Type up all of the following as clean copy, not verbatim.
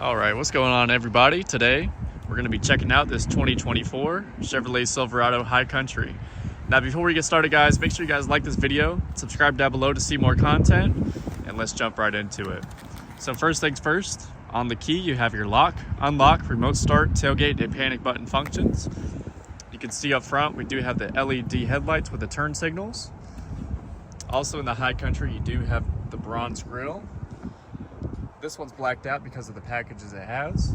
All right, what's going on, everybody? Today we're going to be checking out this 2024 Chevrolet Silverado High Country. Now, before we get started, guys, make sure you guys like this video, subscribe down below to see more content, and let's jump right into it. So first things first, on the key you have your lock, unlock, remote start, tailgate, and panic button functions. You can see up front we do have the LED headlights with the turn signals. Also in the High Country you do have the bronze grille. This one's blacked out because of the packages it has.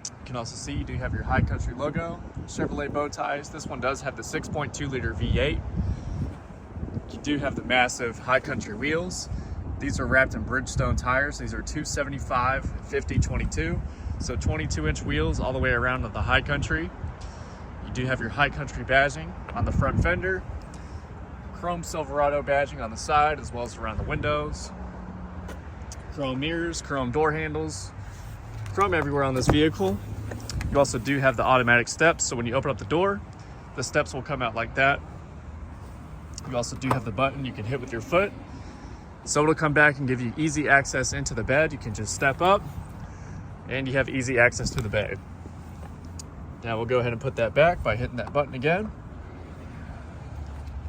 You can also see you do have your High Country logo, Chevrolet bow ties. This one does have the 6.2 liter V8. You do have the massive High Country wheels. These are wrapped in Bridgestone tires. These are 275 50 22. So 22-inch wheels all the way around of the High Country. You do have your High Country badging on the front fender. Chrome Silverado badging on the side as well as around the windows. Chrome mirrors, chrome door handles, chrome everywhere on this vehicle. You also do have the automatic steps, so when you open up the door, the steps will come out like that. You also do have the button you can hit with your foot, so it'll come back and give you easy access into the bed. You can just step up and you have easy access to the bed. Now we'll go ahead and put that back by hitting that button again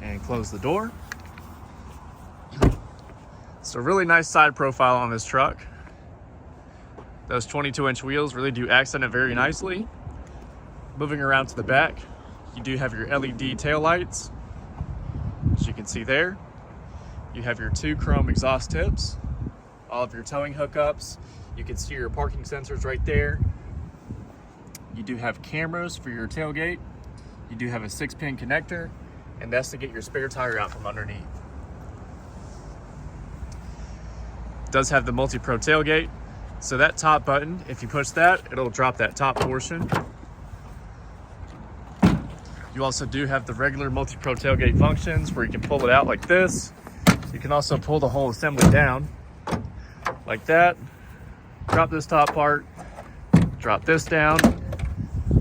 and close the door. So really nice side profile on this truck. Those 22-inch wheels really do accent it very nicely. Moving around to the back, you do have your LED tail lights, as you can see there. You have your two chrome exhaust tips, all of your towing hookups. You can see your parking sensors right there. You do have cameras for your tailgate. You do have a 6-pin connector, and that's to get your spare tire out from underneath. Does have the multi-pro tailgate, so that top button, if you push that, it'll drop that top portion. You also do have the regular multi-pro tailgate functions where you can pull it out like this. You can also pull the whole assembly down like that, drop this top part, drop this down,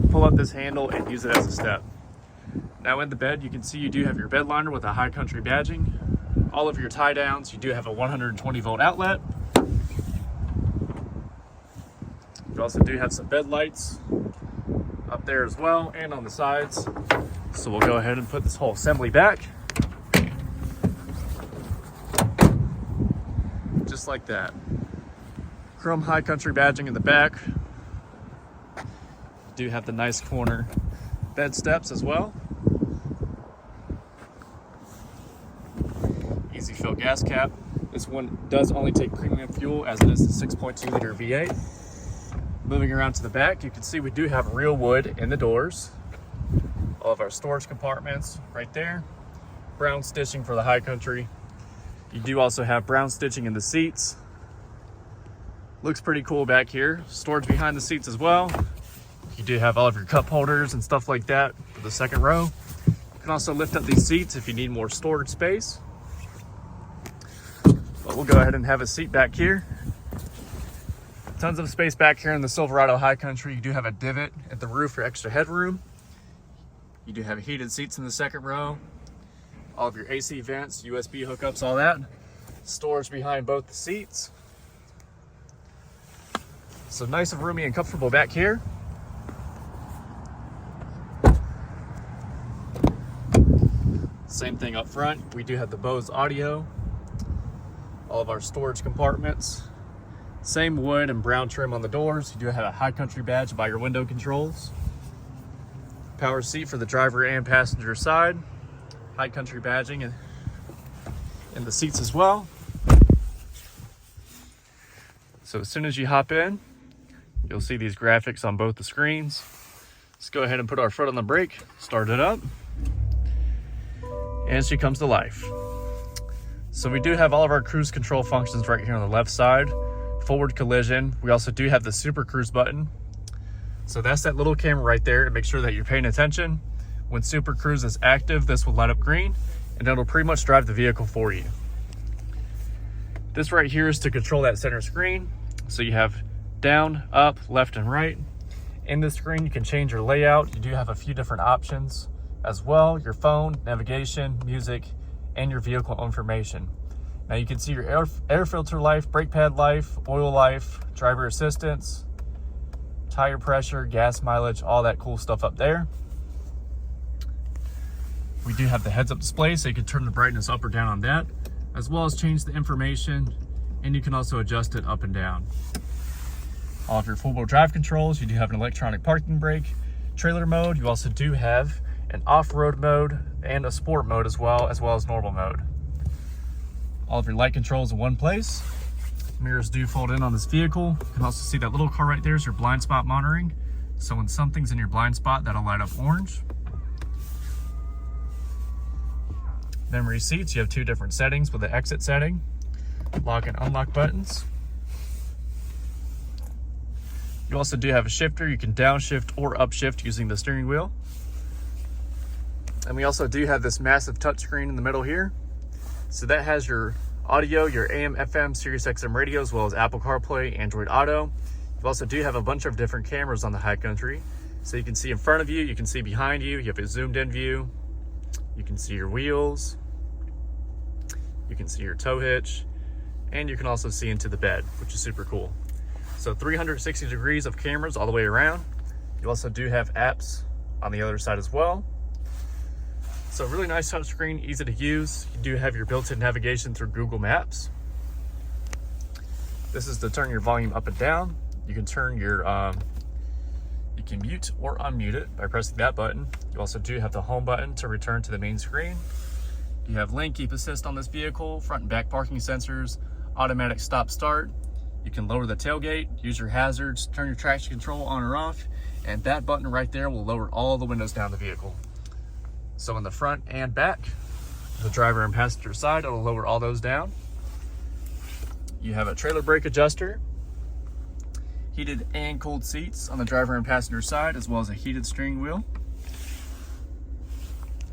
pull up this handle and use it as a step. Now in the bed, you can see you do have your bed liner with a High Country badging. All of your tie downs, you do have a 120 volt outlet. You also do have some bed lights up there as well and on the sides. So we'll go ahead and put this whole assembly back. Just like that. Chrome High Country badging in the back. You do have the nice corner bed steps as well. Easy fill gas cap. This one does only take premium fuel as it is the 6.2 liter V8. Moving around to the back, you can see we do have real wood in the doors. All of our storage compartments right there. Brown stitching for the High Country. You do also have brown stitching in the seats. Looks pretty cool back here. Storage behind the seats as well. You do have all of your cup holders and stuff like that for the second row. You can also lift up these seats if you need more storage space. But we'll go ahead and have a seat back here. Tons of space back here in the Silverado High Country. You do have a divot at the roof for extra headroom. You do have heated seats in the second row. All of your AC vents, USB hookups, all that. Storage behind both the seats. So nice and roomy and comfortable back here. Same thing up front. We do have the Bose audio. All of our storage compartments. Same wood and brown trim on the doors. You do have a High Country badge by your window controls. Power seat for the driver and passenger side. High Country badging in the seats as well. So as soon as you hop in, you'll see these graphics on both the screens. Let's go ahead and put our foot on the brake, start it up, and she comes to life. So we do have all of our cruise control functions right here on the left side. Forward collision. We also do have the Super Cruise button. So that's that little camera right there to make sure that you're paying attention. When Super Cruise is active, this will light up green and it'll pretty much drive the vehicle for you. This right here is to control that center screen. So you have down, up, left, and right. In this screen, you can change your layout. You do have a few different options as well. Your phone, navigation, music, and your vehicle information. Now you can see your air filter life, brake pad life, oil life, driver assistance, tire pressure, gas mileage, all that cool stuff up there. We do have the heads-up display, so you can turn the brightness up or down on that, as well as change the information, and you can also adjust it up and down. All of your four-wheel drive controls, you do have an electronic parking brake, trailer mode. You also do have an off-road mode and a sport mode as well as normal mode. All of your light controls in one place. Mirrors do fold in on this vehicle. You can also see that little car right there is your blind spot monitoring. So when something's in your blind spot, that'll light up orange. Memory seats, you have two different settings with the exit setting, lock and unlock buttons. You also do have a shifter. You can downshift or upshift using the steering wheel. And we also do have this massive touchscreen in the middle here. So that has your audio, your AM, FM, Sirius XM radio, as well as Apple CarPlay, Android Auto. You also do have a bunch of different cameras on the High Country. So you can see in front of you, you can see behind you, you have a zoomed in view. You can see your wheels, you can see your tow hitch, and you can also see into the bed, which is super cool. So 360 degrees of cameras all the way around. You also do have apps on the other side as well. So really nice touchscreen, easy to use. You do have your built-in navigation through Google Maps. This is to turn your volume up and down. You can turn your, you can mute or unmute it by pressing that button. You also do have the home button to return to the main screen. You have lane keep assist on this vehicle, front and back parking sensors, automatic stop start. You can lower the tailgate, use your hazards, turn your traction control on or off, and that button right there will lower all the windows down the vehicle. So in the front and back, the driver and passenger side, it'll lower all those down. You have a trailer brake adjuster, heated and cooled seats on the driver and passenger side, as well as a heated steering wheel.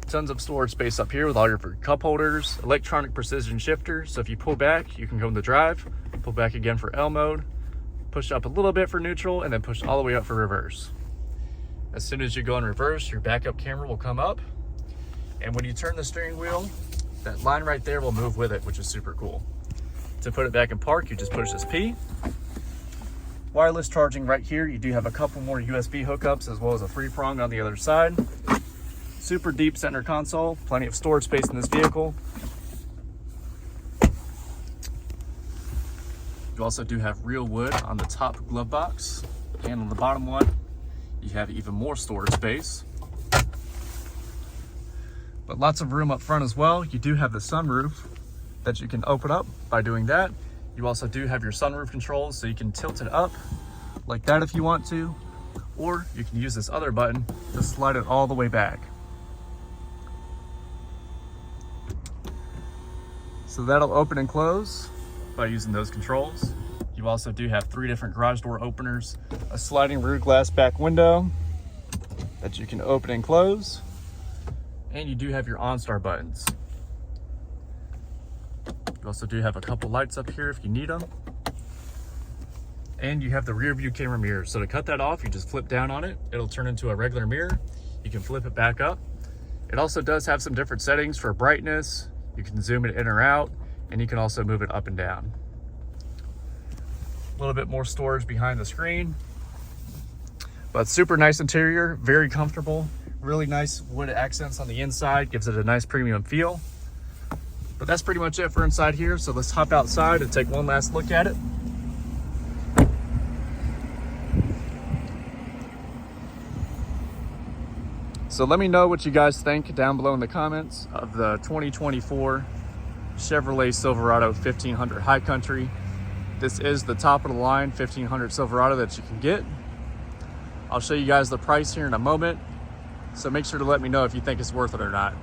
Tons of storage space up here with all your cup holders, electronic precision shifter. So if you pull back, you can go into drive, pull back again for L mode, push up a little bit for neutral, and then push all the way up for reverse. As soon as you go in reverse, your backup camera will come up. And when you turn the steering wheel, that line right there will move with it, which is super cool. To put it back in park, you just push this P. Wireless charging right here. You do have a couple more USB hookups as well as a 3-prong on the other side. Super deep center console, plenty of storage space in this vehicle. You also do have real wood on the top glove box, and on the bottom one, you have even more storage space. But lots of room up front as well. You do have the sunroof that you can open up by doing that. You also do have your sunroof controls, so you can tilt it up like that if you want to, or you can use this other button to slide it all the way back. So that'll open and close by using those controls. You also do have 3 different garage door openers, a sliding rear glass back window that you can open and close, and you do have your OnStar buttons. You also do have a couple lights up here if you need them. And you have the rear view camera mirror. So to cut that off, you just flip down on it. It'll turn into a regular mirror. You can flip it back up. It also does have some different settings for brightness. You can zoom it in or out, and you can also move it up and down. A little bit more storage behind the screen, but super nice interior, very comfortable, really nice wood accents on the inside, gives it a nice premium feel. But that's pretty much it for inside here. So let's hop outside and take one last look at it. So let me know what you guys think down below in the comments of the 2024 Chevrolet Silverado 1500 High Country. This is the top of the line 1500 Silverado that you can get. I'll show you guys the price here in a moment. So make sure to let me know if you think it's worth it or not.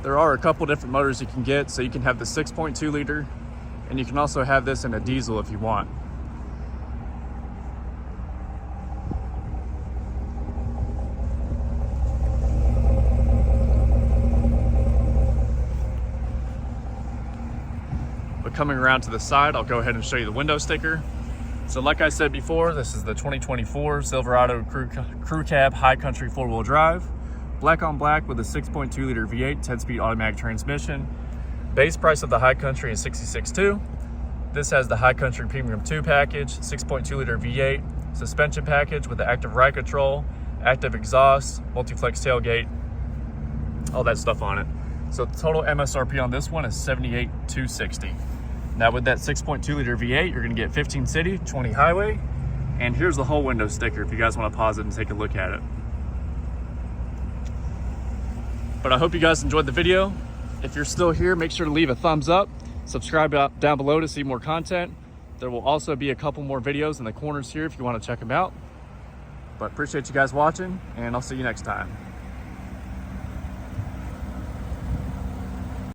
There are a couple different motors you can get. So you can have the 6.2 liter, and you can also have this in a diesel if you want. But coming around to the side, I'll go ahead and show you the window sticker. So like I said before, this is the 2024 Silverado Crew Cab High Country 4-wheel drive. Black on black with a 6.2 liter V8, 10-speed automatic transmission. Base price of the High Country is $66,200. This has the High Country Premium 2 package, 6.2 liter V8, suspension package with the active ride control, active exhaust, multi-flex tailgate, all that stuff on it. So the total MSRP on this one is $78,260. Now with that 6.2 liter V8, you're gonna get 15 city, 20 highway, and here's the whole window sticker if you guys wanna pause it and take a look at it. But I hope you guys enjoyed the video. If you're still here, make sure to leave a thumbs up, subscribe down below to see more content. There will also be a couple more videos in the corners here if you wanna check them out. But appreciate you guys watching, and I'll see you next time.